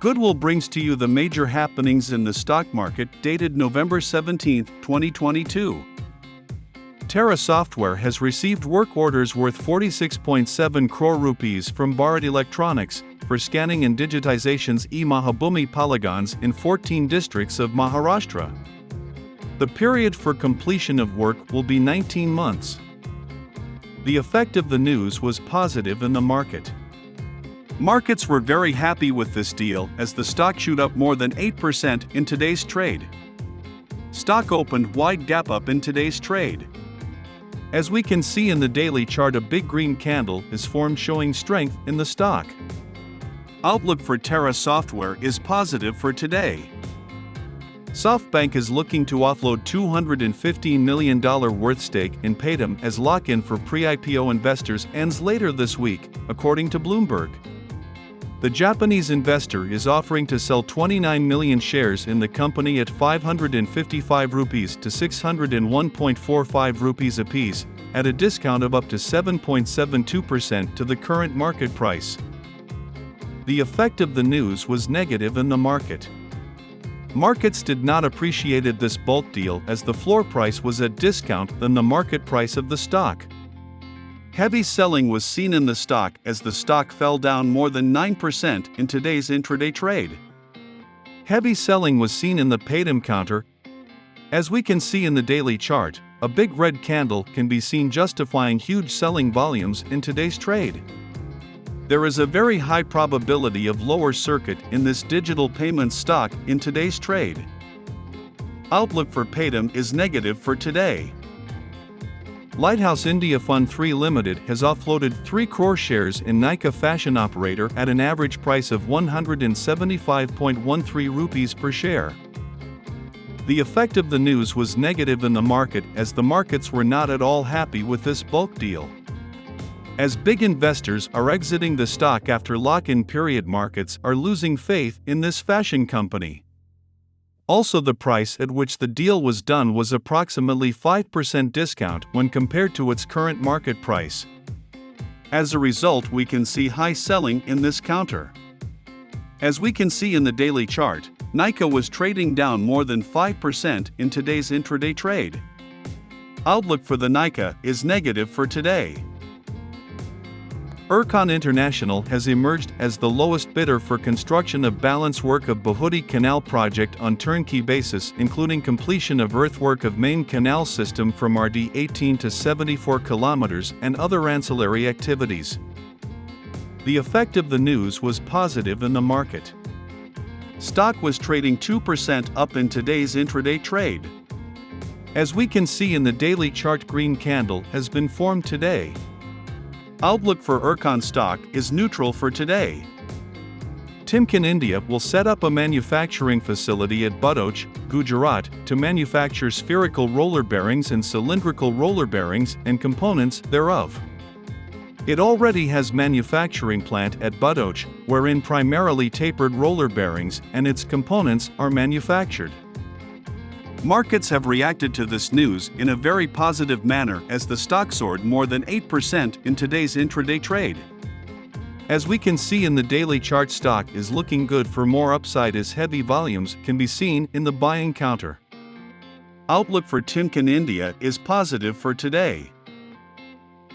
Goodwill brings to you the major happenings in the stock market dated November 17, 2022. TERA Software has received work orders worth 46.7 crore rupees from Bharat Electronics for scanning and digitization's e-Mahabhumi polygons in 14 districts of Maharashtra. The period for completion of work will be 19 months. The effect of the news was positive in the market. Markets were very happy with this deal as the stock shoot up more than 8% in today's trade. Stock opened wide gap up in today's trade. As we can see in the daily chart, a big green candle is formed showing strength in the stock. Outlook for TERA Software is positive for today. SoftBank is looking to offload $215 million worth stake in PayTM as lock-in for pre-IPO investors ends later this week, according to Bloomberg. The Japanese investor is offering to sell 29 million shares in the company at 555 rupees to 601.45 rupees apiece, at a discount of up to 7.72% to the current market price. The effect of the news was negative in the market. Markets did not appreciate this bulk deal as the floor price was at discount than the market price of the stock. Heavy selling was seen in the stock as the stock fell down more than 9% in today's intraday trade. Heavy selling was seen in the PayTM counter. As we can see in the daily chart, a big red candle can be seen justifying huge selling volumes in today's trade. There is a very high probability of lower circuit in this digital payment stock in today's trade. Outlook for PayTM is negative for today. Lighthouse India Fund 3 Limited has offloaded 3 crore shares in NYKAA fashion operator at an average price of 175.13 rupees per share. The effect of the news was negative in the market as the markets were not at all happy with this bulk deal. As big investors are exiting the stock after lock-in period, markets are losing faith in this fashion company. Also, the price at which the deal was done was approximately 5% discount when compared to its current market price. As a result, we can see high selling in this counter. As we can see in the daily chart, NYKAA was trading down more than 5% in today's intraday trade. Outlook for the NYKAA is negative for today. Ircon International has emerged as the lowest bidder for construction of balance work of SPHOORTY Canal project on turnkey basis, including completion of earthwork of main canal system from RD 18 to 74 kilometers and other ancillary activities. The effect of the news was positive in the market. Stock was trading 2% up in today's intraday trade. As we can see in the daily chart, green candle has been formed today. Outlook for Ircon stock is neutral for today. TIMKEN India will set up a manufacturing facility at Badauch, Gujarat, to manufacture spherical roller bearings and cylindrical roller bearings and components thereof. It already has manufacturing plant at Badauch, wherein primarily tapered roller bearings and its components are manufactured. Markets have reacted to this news in a very positive manner as the stock soared more than 8% in today's intraday trade. As we can see in the daily chart, stock is looking good for more upside as heavy volumes can be seen in the buying counter. Outlook for TIMKEN India is positive for today.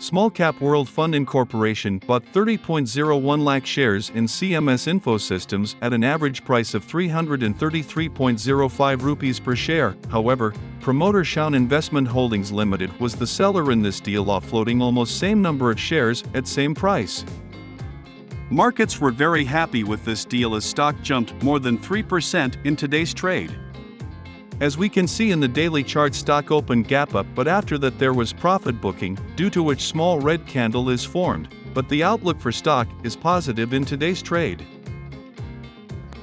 Small Cap World Fund Incorporation bought 30.01 lakh shares in CMS Info Systems at an average price of 333.05 rupees per share. However, promoter Shaun Investment Holdings Limited was the seller in this deal, offloading almost same number of shares at same price. Markets were very happy with this deal as stock jumped more than 3% in today's trade. As we can see in the daily chart, stock opened gap up, but after that there was profit booking, due to which small red candle is formed, but the outlook for stock is positive in today's trade.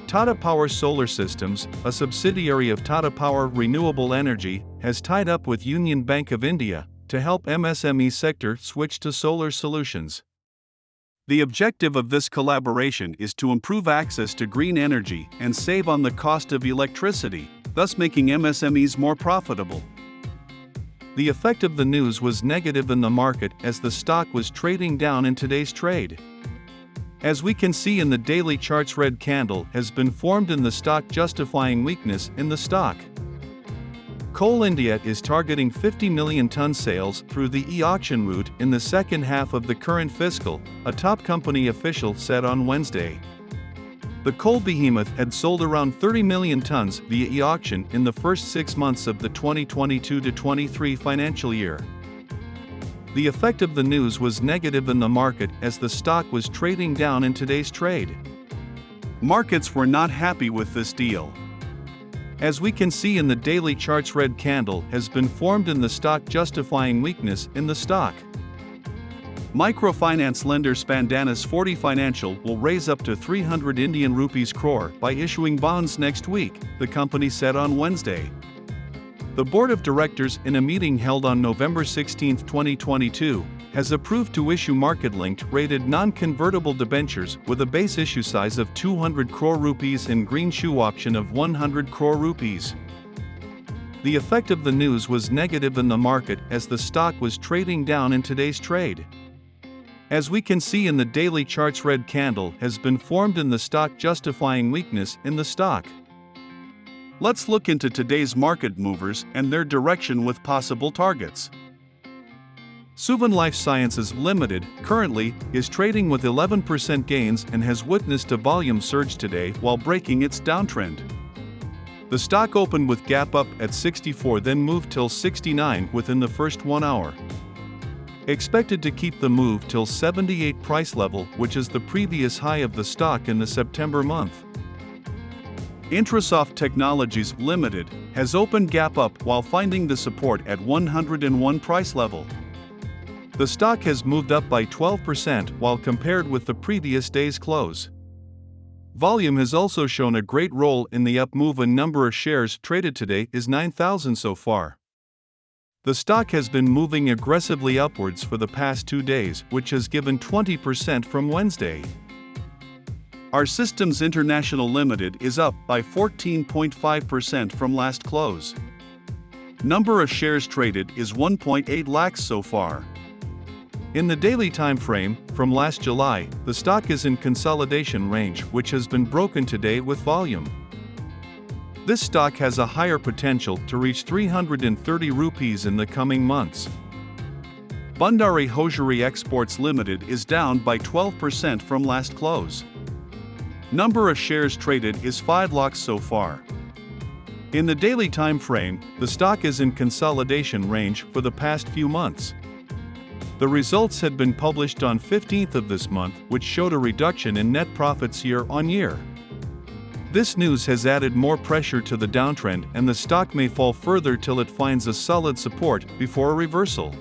Tata Power Solar Systems, a subsidiary of Tata Power Renewable Energy, has tied up with Union Bank of India to help MSME sector switch to solar solutions. The objective of this collaboration is to improve access to green energy and save on the cost of electricity, thus making MSMEs more profitable. The effect of the news was negative in the market as the stock was trading down in today's trade. As we can see in the daily charts, red candle has been formed in the stock, justifying weakness in the stock. Coal India is targeting 50 million ton sales through the e-auction route in the second half of the current fiscal, a top company official said on Wednesday. The coal behemoth had sold around 30 million tons via e-auction in the first 6 months of the 2022-23 financial year. The effect of the news was negative in the market as the stock was trading down in today's trade. Markets were not happy with this deal. As we can see in the daily charts, red candle has been formed in the stock, justifying weakness in the stock. Microfinance lender SPANDANA SPHOORTY Financial will raise up to 300 Indian rupees crore by issuing bonds next week, the company said on Wednesday. The board of directors, in a meeting held on November 16, 2022, has approved to issue market-linked rated non-convertible debentures with a base issue size of 200 crore rupees and green shoe option of 100 crore rupees. The effect of the news was negative in the market as the stock was trading down in today's trade. As we can see in the daily charts, red candle has been formed in the stock, justifying weakness in the stock. Let's look into today's market movers and their direction with possible targets. Suven Life Sciences Limited currently is trading with 11% gains and has witnessed a volume surge today while breaking its downtrend. The stock opened with gap up at 64, then moved till 69 within the first 1 hour. Expected to keep the move till 78 price level, which is the previous high of the stock in the September month. Intrasoft Technologies Limited has opened gap up while finding the support at 101 price level. The stock has moved up by 12% while compared with the previous day's close. Volume has also shown a great role in the up move, and number of shares traded today is 9,000 so far. The stock has been moving aggressively upwards for the past 2 days, which has given 20% from Wednesday. Our Systems International Limited is up by 14.5% from last close. Number of shares traded is 1.8 lakhs so far. In the daily time frame, from last July, the stock is in consolidation range, which has been broken today with volume. This stock has a higher potential to reach 330 rupees in the coming months. Bhandari Hosiery Exports Limited is down by 12% from last close. Number of shares traded is 5 lakhs so far. In the daily time frame, the stock is in consolidation range for the past few months. The results had been published on 15th of this month, which showed a reduction in net profits year on year. This news has added more pressure to the downtrend, and the stock may fall further till it finds a solid support before a reversal.